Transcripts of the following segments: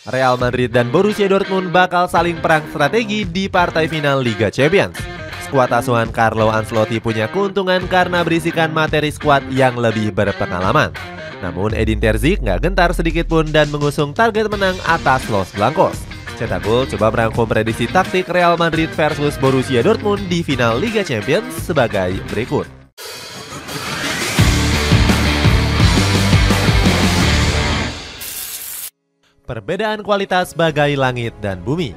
Real Madrid dan Borussia Dortmund bakal saling perang strategi di partai final Liga Champions. Skuad asuhan Carlo Ancelotti punya keuntungan karena berisikan materi skuad yang lebih berpengalaman. Namun Edin Terzic nggak gentar sedikit pun dan mengusung target menang atas Los Blancos. Cetak Gol coba merangkum prediksi taktik Real Madrid versus Borussia Dortmund di final Liga Champions sebagai berikut. Perbedaan kualitas bagai langit dan bumi.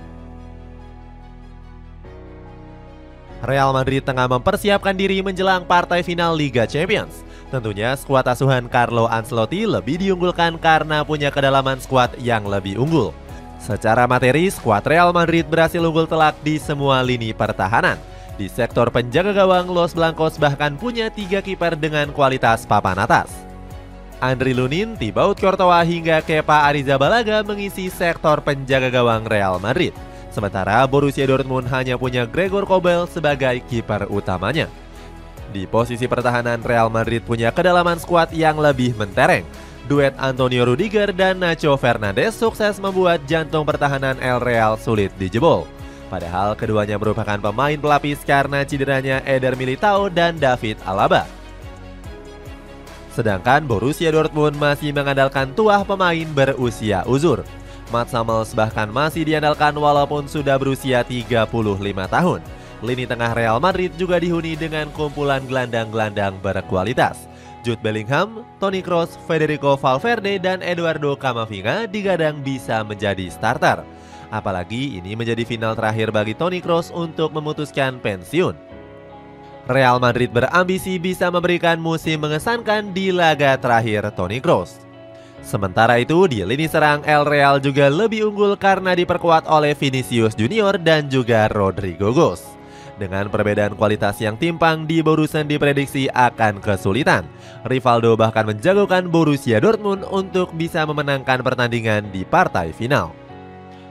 Real Madrid tengah mempersiapkan diri menjelang partai final Liga Champions. Tentunya skuad asuhan Carlo Ancelotti lebih diunggulkan karena punya kedalaman skuad yang lebih unggul. Secara materi, skuad Real Madrid berhasil unggul telak di semua lini pertahanan. Di sektor penjaga gawang, Los Blancos bahkan punya 3 kiper dengan kualitas papan atas. Andriy Lunin, Thibaut Courtois hingga Kepa Arrizabalaga mengisi sektor penjaga gawang Real Madrid. Sementara Borussia Dortmund hanya punya Gregor Kobel sebagai kiper utamanya. Di posisi pertahanan, Real Madrid punya kedalaman skuad yang lebih mentereng. Duet Antonio Rudiger dan Nacho Fernandes sukses membuat jantung pertahanan El Real sulit dijebol. Padahal keduanya merupakan pemain pelapis karena cederanya Eder Militao dan David Alaba. Sedangkan Borussia Dortmund masih mengandalkan tuah pemain berusia uzur. Mats Hummels bahkan masih diandalkan walaupun sudah berusia 35 tahun. Lini tengah Real Madrid juga dihuni dengan kumpulan gelandang-gelandang berkualitas. Jude Bellingham, Toni Kroos, Federico Valverde, dan Eduardo Camavinga digadang bisa menjadi starter. Apalagi ini menjadi final terakhir bagi Toni Kroos untuk memutuskan pensiun. Real Madrid berambisi bisa memberikan musim mengesankan di laga terakhir Toni Kroos. Sementara itu di lini serang El Real juga lebih unggul karena diperkuat oleh Vinicius Junior dan juga Rodrygo Goes. Dengan perbedaan kualitas yang timpang, di Borussen diprediksi akan kesulitan. Rivaldo bahkan menjagokan Borussia Dortmund untuk bisa memenangkan pertandingan di partai final.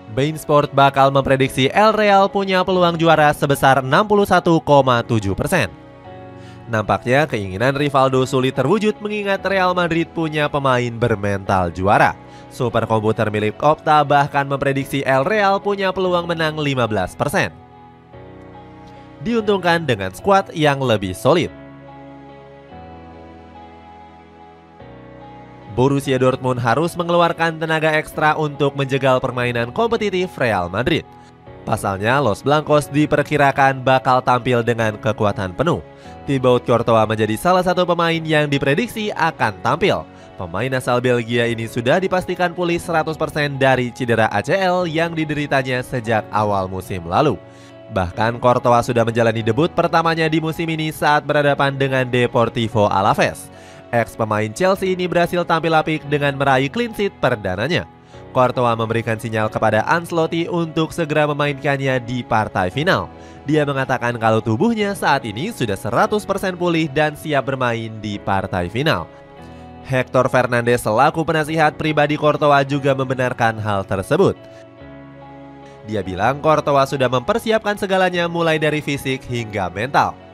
Bein Sport bakal memprediksi El Real punya peluang juara sebesar 61,7%. Nampaknya keinginan Rivaldo sulit terwujud mengingat Real Madrid punya pemain bermental juara. Superkomputer milik Opta bahkan memprediksi El Real punya peluang menang 15%. Diuntungkan dengan skuad yang lebih solid. Borussia Dortmund harus mengeluarkan tenaga ekstra untuk menjegal permainan kompetitif Real Madrid. Pasalnya, Los Blancos diperkirakan bakal tampil dengan kekuatan penuh. Thibaut Courtois menjadi salah satu pemain yang diprediksi akan tampil. Pemain asal Belgia ini sudah dipastikan pulih 100% dari cedera ACL yang dideritanya sejak awal musim lalu. Bahkan Courtois sudah menjalani debut pertamanya di musim ini saat berhadapan dengan Deportivo Alaves. Ex-pemain Chelsea ini berhasil tampil apik dengan meraih clean sheet perdananya. Courtois memberikan sinyal kepada Ancelotti untuk segera memainkannya di partai final. Dia mengatakan kalau tubuhnya saat ini sudah 100% pulih dan siap bermain di partai final. Hector Fernandez selaku penasihat pribadi Courtois juga membenarkan hal tersebut. Dia bilang Courtois sudah mempersiapkan segalanya mulai dari fisik hingga mental.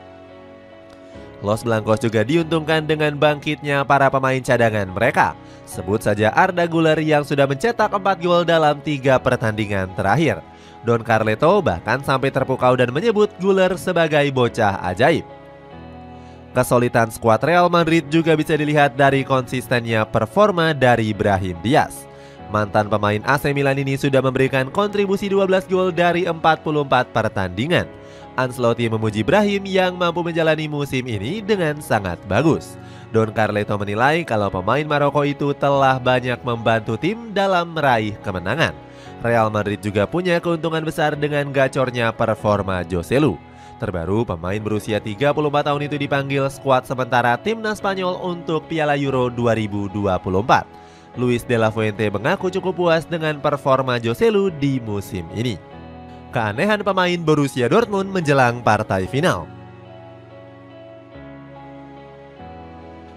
Los Blancos juga diuntungkan dengan bangkitnya para pemain cadangan mereka. Sebut saja Arda Güler yang sudah mencetak 4 gol dalam 3 pertandingan terakhir. Don Carleto bahkan sampai terpukau dan menyebut Güler sebagai bocah ajaib. Kesulitan skuad Real Madrid juga bisa dilihat dari konsistennya performa dari Brahim Diaz. Mantan pemain AC Milan ini sudah memberikan kontribusi 12 gol dari 44 pertandingan. Ancelotti memuji Brahim yang mampu menjalani musim ini dengan sangat bagus. Don Carleto menilai kalau pemain Maroko itu telah banyak membantu tim dalam meraih kemenangan. Real Madrid juga punya keuntungan besar dengan gacornya performa Joselu. Terbaru, pemain berusia 34 tahun itu dipanggil skuad sementara timnas Spanyol untuk Piala Euro 2024. Luis de la Fuente mengaku cukup puas dengan performa Joselu di musim ini. Keanehan pemain Borussia Dortmund menjelang partai final.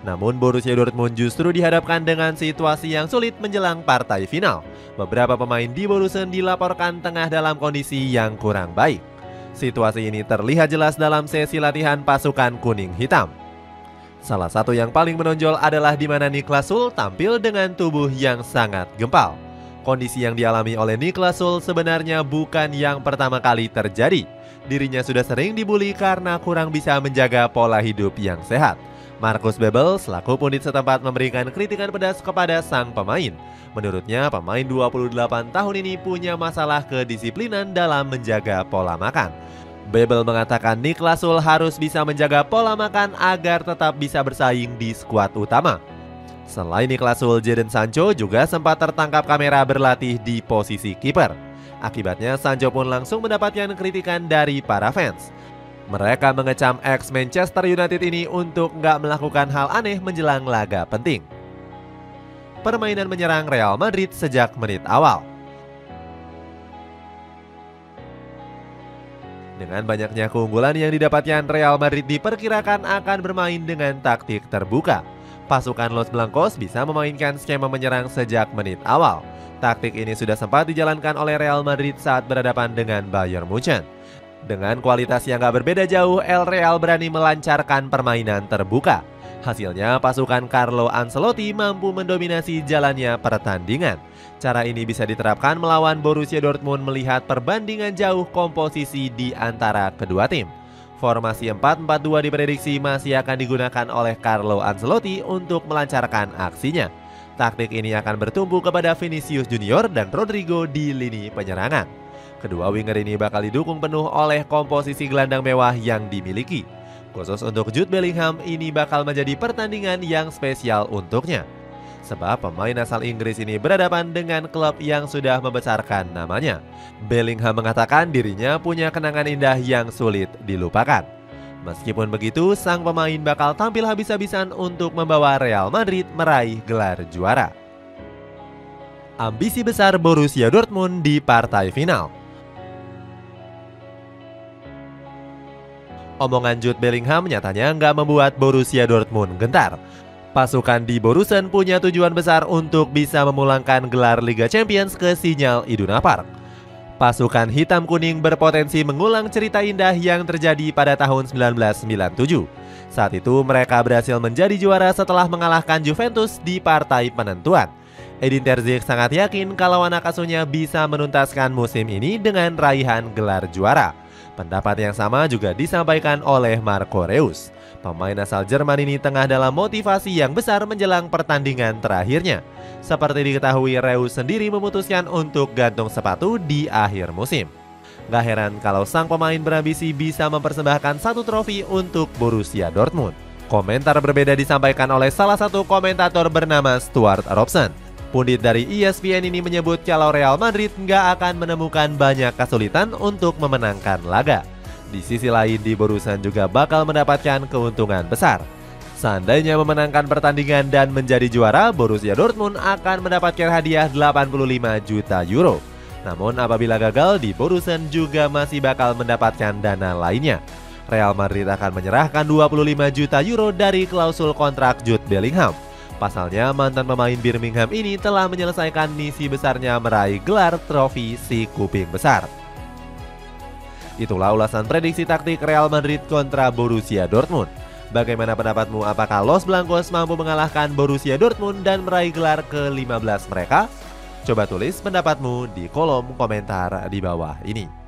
Namun Borussia Dortmund justru dihadapkan dengan situasi yang sulit menjelang partai final. Beberapa pemain di Borussen dilaporkan tengah dalam kondisi yang kurang baik. Situasi ini terlihat jelas dalam sesi latihan pasukan kuning hitam. Salah satu yang paling menonjol adalah di mana Niklas Süle tampil dengan tubuh yang sangat gempal. Kondisi yang dialami oleh Niklas Süle sebenarnya bukan yang pertama kali terjadi. Dirinya sudah sering dibully karena kurang bisa menjaga pola hidup yang sehat. Marcus Bebel selaku pundit setempat memberikan kritikan pedas kepada sang pemain. Menurutnya, pemain 28 tahun ini punya masalah kedisiplinan dalam menjaga pola makan. Bebel mengatakan Niklas Süle harus bisa menjaga pola makan agar tetap bisa bersaing di skuad utama. Selain Niklas Süle, Jadon Sancho juga sempat tertangkap kamera berlatih di posisi kiper. Akibatnya, Sancho pun langsung mendapatkan kritikan dari para fans. Mereka mengecam ex Manchester United ini untuk nggak melakukan hal aneh menjelang laga penting. Permainan menyerang Real Madrid sejak menit awal. Dengan banyaknya keunggulan yang didapatkan, Real Madrid diperkirakan akan bermain dengan taktik terbuka. Pasukan Los Blancos bisa memainkan skema menyerang sejak menit awal. Taktik ini sudah sempat dijalankan oleh Real Madrid saat berhadapan dengan Bayern Munchen. Dengan kualitas yang gak berbeda jauh, El Real berani melancarkan permainan terbuka. Hasilnya, pasukan Carlo Ancelotti mampu mendominasi jalannya pertandingan. Cara ini bisa diterapkan melawan Borussia Dortmund melihat perbandingan jauh komposisi di antara kedua tim. Formasi 4-4-2 diprediksi masih akan digunakan oleh Carlo Ancelotti untuk melancarkan aksinya. Taktik ini akan bertumpu kepada Vinicius Junior dan Rodrigo di lini penyerangan. Kedua winger ini bakal didukung penuh oleh komposisi gelandang mewah yang dimiliki. Khusus untuk Jude Bellingham, ini bakal menjadi pertandingan yang spesial untuknya. Sebab pemain asal Inggris ini berhadapan dengan klub yang sudah membesarkan namanya. Bellingham mengatakan dirinya punya kenangan indah yang sulit dilupakan. Meskipun begitu, sang pemain bakal tampil habis-habisan untuk membawa Real Madrid meraih gelar juara. Ambisi besar Borussia Dortmund di partai final. Omongan Jude Bellingham nyatanya nggak membuat Borussia Dortmund gentar. Pasukan di Borussen punya tujuan besar untuk bisa memulangkan gelar Liga Champions ke Signal Iduna Park. Pasukan hitam kuning berpotensi mengulang cerita indah yang terjadi pada tahun 1997. Saat itu mereka berhasil menjadi juara setelah mengalahkan Juventus di partai penentuan. Edin Terzic sangat yakin kalau anak asuhnya bisa menuntaskan musim ini dengan raihan gelar juara. Pendapat yang sama juga disampaikan oleh Marco Reus. Pemain asal Jerman ini tengah dalam motivasi yang besar menjelang pertandingan terakhirnya. Seperti diketahui, Reus sendiri memutuskan untuk gantung sepatu di akhir musim. Gak heran kalau sang pemain berambisi bisa mempersembahkan satu trofi untuk Borussia Dortmund. Komentar berbeda disampaikan oleh salah satu komentator bernama Stuart Robson. Pundit dari ESPN ini menyebut kalau Real Madrid nggak akan menemukan banyak kesulitan untuk memenangkan laga. Di sisi lain, di Borussen juga bakal mendapatkan keuntungan besar. Seandainya memenangkan pertandingan dan menjadi juara, Borussia Dortmund akan mendapatkan hadiah 85 juta euro. Namun apabila gagal, di Borussen juga masih bakal mendapatkan dana lainnya. Real Madrid akan menyerahkan 25 juta euro dari klausul kontrak Jude Bellingham. Pasalnya, mantan pemain Birmingham ini telah menyelesaikan misi besarnya meraih gelar trofi si kuping besar. Itulah ulasan prediksi taktik Real Madrid kontra Borussia Dortmund. Bagaimana pendapatmu? Apakah Los Blancos mampu mengalahkan Borussia Dortmund dan meraih gelar ke-15 mereka? Coba tulis pendapatmu di kolom komentar di bawah ini.